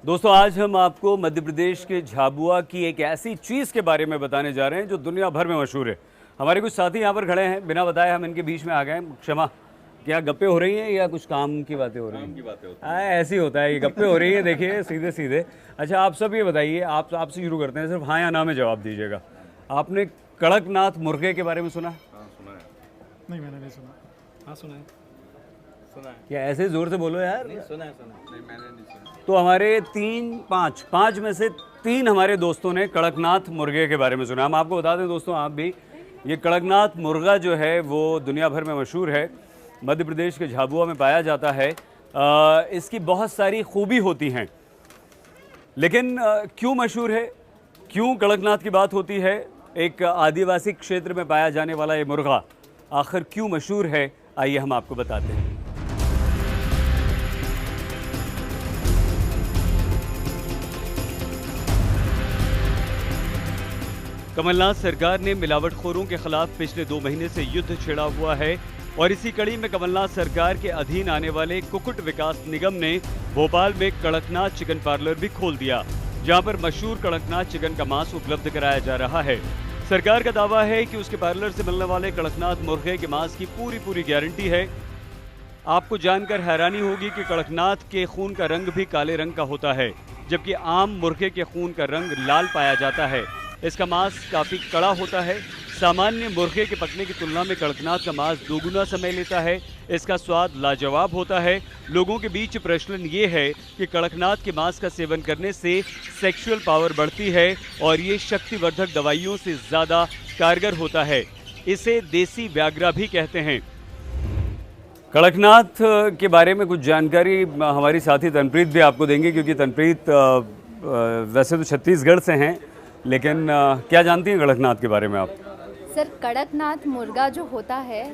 दोस्तों आज हम आपको मध्य प्रदेश के झाबुआ की एक ऐसी चीज़ के बारे में बताने जा रहे हैं जो दुनिया भर में मशहूर है। हमारे कुछ साथी यहाँ पर खड़े हैं, बिना बताए हम इनके बीच में आ गए। क्षमा, क्या गप्पे हो रही हैं या कुछ काम की बातें हो रही हैं? काम की बातें होती हैं। ऐसे ही होता है, ये गप्पे हो रही हैं, देखिए सीधे सीधे। अच्छा आप सब ये बताइए, आपसे शुरू करते हैं, सिर्फ हाँ या ना में जवाब दीजिएगा। आपने कड़कनाथ मुर्गे के बारे में सुना? हाँ सुना है। नहीं मैंने नहीं सुना। हाँ सुना है। सुना है। क्या ऐसे जोर से बोलो यार। नहीं सुना है, सुना है। नहीं मैंने नहीं सुना। तो हमारे पाँच में से 3 हमारे दोस्तों ने कड़कनाथ मुर्गे के बारे में सुना। हम आपको बता दें दोस्तों, आप भी, ये कड़कनाथ मुर्गा जो है वो दुनिया भर में मशहूर है, मध्य प्रदेश के झाबुआ में पाया जाता है। इसकी बहुत सारी खूबी होती हैं, लेकिन क्यों मशहूर है, क्यों कड़कनाथ की बात होती है, एक आदिवासी क्षेत्र में पाया जाने वाला ये मुर्गा आखिर क्यों मशहूर है, आइए हम आपको बताते हैं। कमलनाथ सरकार ने मिलावटखोरों के खिलाफ पिछले 2 महीने से युद्ध छेड़ा हुआ है और इसी कड़ी में कमलनाथ सरकार के अधीन आने वाले कुक्कुट विकास निगम ने भोपाल में कड़कनाथ चिकन पार्लर भी खोल दिया, जहां पर मशहूर कड़कनाथ चिकन का मांस उपलब्ध कराया जा रहा है। सरकार का दावा है कि उसके पार्लर से मिलने वाले कड़कनाथ मुर्गे के मांस की पूरी गारंटी है। आपको जानकर हैरानी होगी कि कड़कनाथ के खून का रंग भी काले रंग का होता है, जबकि आम मुर्गे के खून का रंग लाल पाया जाता है। इसका मांस काफ़ी कड़ा होता है। सामान्य मुर्गे के पकने की तुलना में कड़कनाथ का मांस 2 गुना समय लेता है। इसका स्वाद लाजवाब होता है। लोगों के बीच प्रचलन ये है कि कड़कनाथ के मांस का सेवन करने से सेक्सुअल पावर बढ़ती है और ये शक्तिवर्धक दवाइयों से ज़्यादा कारगर होता है। इसे देसी व्याग्रा भी कहते हैं। कड़कनाथ के बारे में कुछ जानकारी हमारी साथी तनप्रीत भी आपको देंगे, क्योंकि तनप्रीत वैसे तो छत्तीसगढ़ से हैं, लेकिन क्या जानती हैं कड़कनाथ के बारे में आप? सर, कड़कनाथ मुर्गा जो होता है,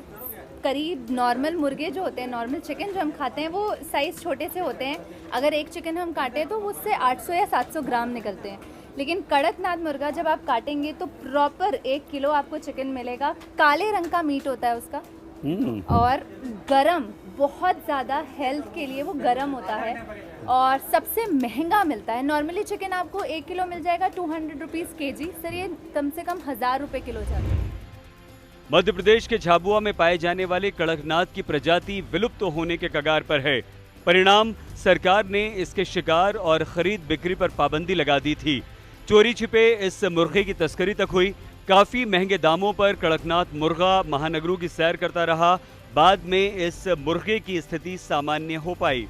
करीब नॉर्मल मुर्गे जो होते हैं, नॉर्मल चिकन जो हम खाते हैं, वो साइज़ छोटे से होते हैं। अगर एक चिकन हम काटें तो उससे 800 या 700 ग्राम निकलते हैं। लेकिन कड़कनाथ मुर्गा जब आप काटेंगे तो प्रॉपर 1 किलो आपको चिकन मिलेगा। काले रंग का मीट होता है उसका और गरम, बहुत ज़्यादा हेल्थ के लिए वो गरम होता है और सबसे महंगा मिलता है। नॉर्मली चिकन आपको 1 किलो मिल जाएगा 200 रुपीज़ kg। सर ये कम से कम 1000 रुपये किलो जाता है। मध्य प्रदेश के झाबुआ में पाए जाने वाले कड़कनाथ की प्रजाति विलुप्त होने के कगार पर है। परिणाम, सरकार ने इसके शिकार और खरीद बिक्री पर पाबंदी लगा दी थी। चोरी छिपे इस मुर्गे की तस्करी तक हुई। काफी महंगे दामों पर कड़कनाथ मुर्गा महानगरों की सैर करता रहा। बाद में इस मुर्गे की स्थिति सामान्य हो पाई।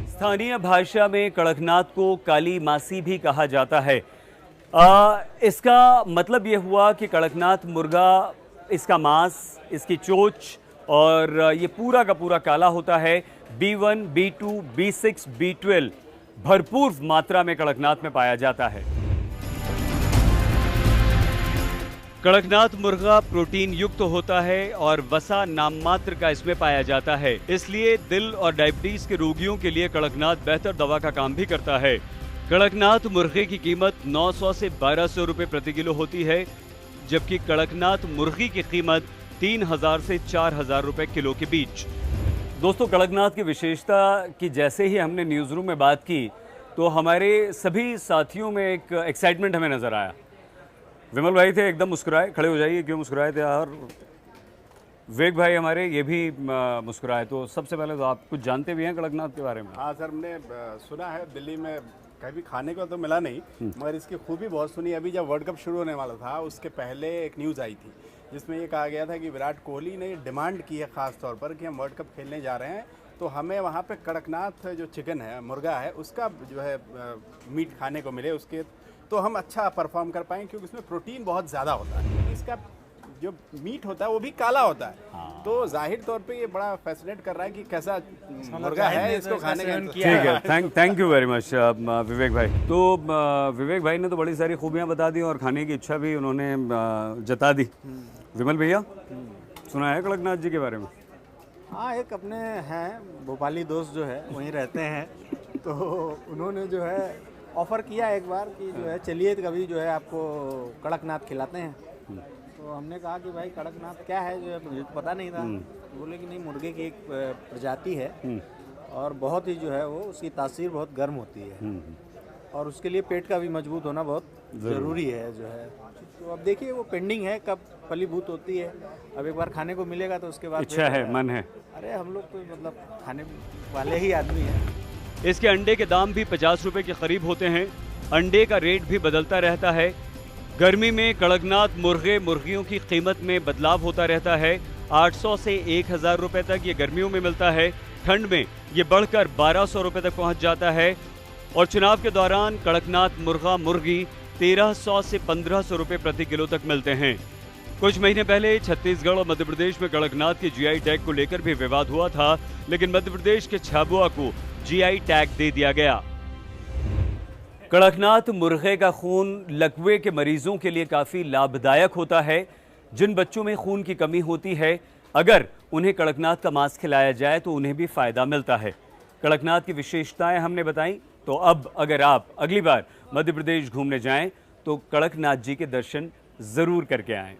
स्थानीय भाषा में कड़कनाथ को काली मासी भी कहा जाता है। इसका मतलब ये हुआ कि कड़कनाथ मुर्गा, इसका मांस, इसकी चोंच और ये पूरा का पूरा काला होता है। B1, B2, B6, B12 भरपूर मात्रा में कड़कनाथ में पाया जाता है। कड़कनाथ मुर्गा प्रोटीन युक्त होता है और वसा नाममात्र का इसमें पाया जाता है, इसलिए दिल और डायबिटीज के रोगियों के लिए कड़कनाथ बेहतर दवा का काम भी करता है। कड़कनाथ मुर्गे की कीमत 900 से 1200 रुपये प्रति किलो होती है, जबकि कड़कनाथ मुर्गी की कीमत 3000 से 4000 रुपये किलो के बीच। दोस्तों, कड़कनाथ की विशेषता की जैसे ही हमने न्यूज़ रूम में बात की तो हमारे सभी साथियों में एक एक्साइटमेंट हमें नजर आया। विमल भाई थे, एकदम मुस्कुराए। खड़े हो जाइए, क्यों मुस्कुराए थे? और विवेक भाई हमारे, ये भी मुस्कुराए। तो सबसे पहले तो आप कुछ जानते भी हैं कड़कनाथ के बारे में? हाँ सर, हमने सुना है, दिल्ली में कभी खाने को तो मिला नहीं, मगर इसकी खूबी बहुत सुनी। अभी जब वर्ल्ड कप शुरू होने वाला था उसके पहले एक न्यूज़ आई थी जिसमें ये कहा गया था कि विराट कोहली ने डिमांड की है ख़ास तौर पर कि हम वर्ल्ड कप खेलने जा रहे हैं तो हमें वहाँ पे कड़कनाथ जो चिकन है, मुर्गा है, उसका जो है मीट खाने को मिले, उसके तो हम अच्छा परफॉर्म कर पाएँ, क्योंकि उसमें प्रोटीन बहुत ज़्यादा होता है। इसका जो मीट होता है वो भी काला होता है। हाँ। तो जाहिर तौर पे ये बड़ा फैसिनेट कर रहा है कि कैसा मुर्गा है, इसको खाने का। ठीक है, थैंक यू वेरी मच विवेक भाई। तो विवेक भाई ने तो बड़ी सारी खूबियां बता दी और खाने की इच्छा भी उन्होंने जता दी। विमल भैया, सुना है कड़कनाथ जी के बारे में? हाँ, एक अपने हैं भोपाली दोस्त जो है वहीं रहते हैं, तो उन्होंने जो है ऑफ़र किया एक बार कि जो है चलिए कभी जो है आपको कड़कनाथ खिलाते हैं। तो हमने कहा कि भाई कड़कनाथ क्या है, जो है मुझे तो पता नहीं था। बोले कि नहीं, मुर्गे की एक प्रजाति है और बहुत ही जो है वो उसकी तासीर बहुत गर्म होती है और उसके लिए पेट का भी मजबूत होना बहुत ज़रूरी है जो है। तो अब देखिए वो पेंडिंग है, कब फलीभूत होती है। अब एक बार खाने को मिलेगा तो उसके बाद इच्छा है, मन है। अरे हम लोग तो मतलब खाने वाले ही आदमी हैं। इसके अंडे के दाम भी 50 रुपए के करीब होते हैं। अंडे का रेट भी बदलता रहता है। गर्मी में कड़कनाथ मुर्गे मुर्गियों की कीमत में बदलाव होता रहता है। 800 से 1000 रुपए तक ये गर्मियों में मिलता है। ठंड में ये बढ़कर 1200 रुपए तक पहुंच जाता है और चुनाव के दौरान कड़कनाथ मुर्गा मुर्गी 1300 से 1500 रुपए प्रति किलो तक मिलते हैं। कुछ महीने पहले छत्तीसगढ़ और मध्य प्रदेश में कड़कनाथ के जीआई टैग को लेकर भी विवाद हुआ था, लेकिन मध्य प्रदेश के झाबुआ को जीआई टैग दे दिया गया। कड़कनाथ मुर्गे का खून लकवे के मरीजों के लिए काफी लाभदायक होता है। जिन बच्चों में खून की कमी होती है, अगर उन्हें कड़कनाथ का मांस खिलाया जाए तो उन्हें भी फायदा मिलता है। कड़कनाथ की विशेषताएं हमने बताई, तो अब अगर आप अगली बार मध्य प्रदेश घूमने जाएं तो कड़कनाथ जी के दर्शन जरूर करके आएं।